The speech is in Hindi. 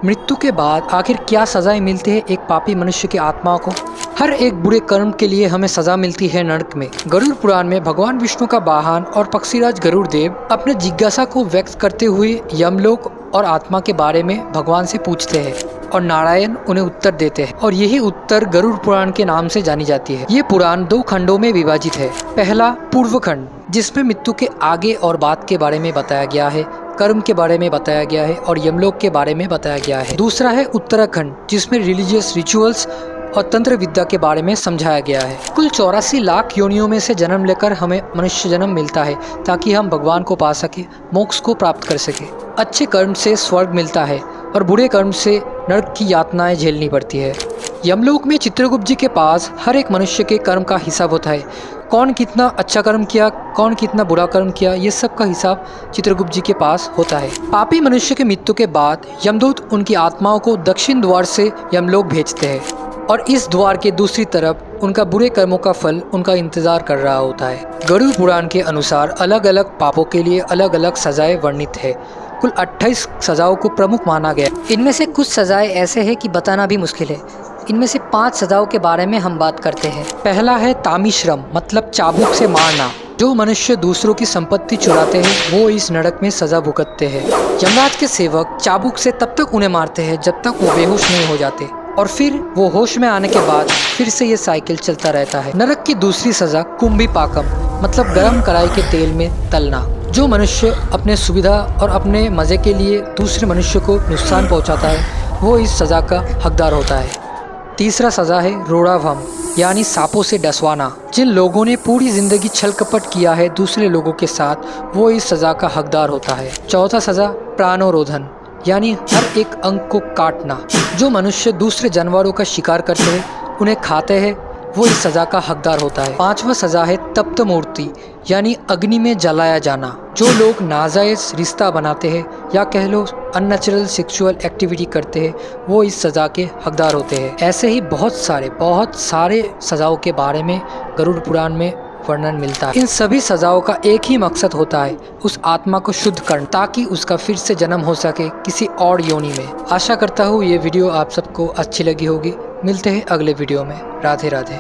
मृत्यु के बाद आखिर क्या सजाएं मिलती है एक पापी मनुष्य की आत्मा को? हर एक बुरे कर्म के लिए हमें सजा मिलती है नरक में। गरुड़ पुराण में भगवान विष्णु का वाहन और पक्षीराज गरुड़ देव अपने जिज्ञासा को व्यक्त करते हुए यमलोक और आत्मा के बारे में भगवान से पूछते हैं और नारायण उन्हें उत्तर देते हैं और यही उत्तर गरुड़ पुराण के नाम से जानी जाती है। ये पुराण 2 खंडों में विभाजित है। पहला पूर्व खंड, जिसमें मृत्यु के आगे और बाद के बारे में बताया गया है, कर्म के बारे में बताया गया है और यमलोक के बारे में बताया गया है। दूसरा है उत्तराखंड, जिसमें रिलीजियस रिचुअल्स और तंत्र विद्या के बारे में समझाया गया है। कुल 84 लाख योनियों में से जन्म लेकर हमें मनुष्य जन्म मिलता है ताकि हम भगवान को पा सके, मोक्ष को प्राप्त कर सके। अच्छे कर्म से स्वर्ग मिलता है और बुरे कर्म से नरक की यातनाएं झेलनी पड़ती है। यमलोक में चित्रगुप्त जी के पास हर एक मनुष्य के कर्म का हिसाब होता है। कौन कितना अच्छा कर्म किया, कौन कितना बुरा कर्म किया, ये सब का हिसाब चित्रगुप्त जी के पास होता है। पापी मनुष्य की मृत्यु के बाद यमदूत उनकी आत्माओं को दक्षिण द्वार से यमलोक भेजते हैं और इस द्वार के दूसरी तरफ उनका बुरे कर्मों का फल उनका इंतजार कर रहा होता है। गरुड़ पुराण के अनुसार अलग अलग पापों के लिए अलग अलग सजाएं वर्णित है। कुल 28 सजाओं को प्रमुख माना गया। इनमें से कुछ सजाएं ऐसे हैं कि बताना भी मुश्किल है। इनमें से 5 सजाओं के बारे में हम बात करते हैं। पहला है तामिश्रम, मतलब चाबुक से मारना। जो मनुष्य दूसरों की संपत्ति चुराते हैं वो इस नरक में सजा भुगतते हैं। यमराज के सेवक चाबुक से तब तक उन्हें मारते हैं जब तक वो बेहोश नहीं हो जाते और फिर वो होश में आने के बाद फिर से ये साइकिल चलता रहता है। नरक की दूसरी सजा कुंभी पाकम, मतलब गर्म कढ़ाई के तेल में तलना। जो मनुष्य अपने सुविधा और अपने मजे के लिए दूसरे मनुष्य को नुकसान पहुंचाता है वो इस सजा का हकदार होता है। तीसरा सजा है रोड़ाभम, यानी सांपों से डसवाना। जिन लोगों ने पूरी जिंदगी छल कपट किया है दूसरे लोगों के साथ वो इस सजा का हकदार होता है। चौथा सजा प्राणोरोधन, यानी हर एक अंग को काटना। जो मनुष्य दूसरे जानवरों का शिकार करते हैं उन्हें खाते हैं वो इस सजा का हकदार होता है। 5वां सजा है तप्त मूर्ति, यानी अग्नि में जलाया जाना। जो लोग नाजायज रिश्ता बनाते हैं या कह लो अननेचुरल सेक्सुअल एक्टिविटी करते हैं वो इस सजा के हकदार होते हैं। ऐसे ही बहुत सारे सजाओं के बारे में गरुड़ पुराण में वर्णन मिलता है। इन सभी सजाओं का एक ही मकसद होता है, उस आत्मा को शुद्ध करना ताकि उसका फिर से जन्म हो सके किसी और योनि में। आशा करता हूँ ये वीडियो आप सबको अच्छी लगी होगी। मिलते हैं अगले वीडियो में। राधे राधे।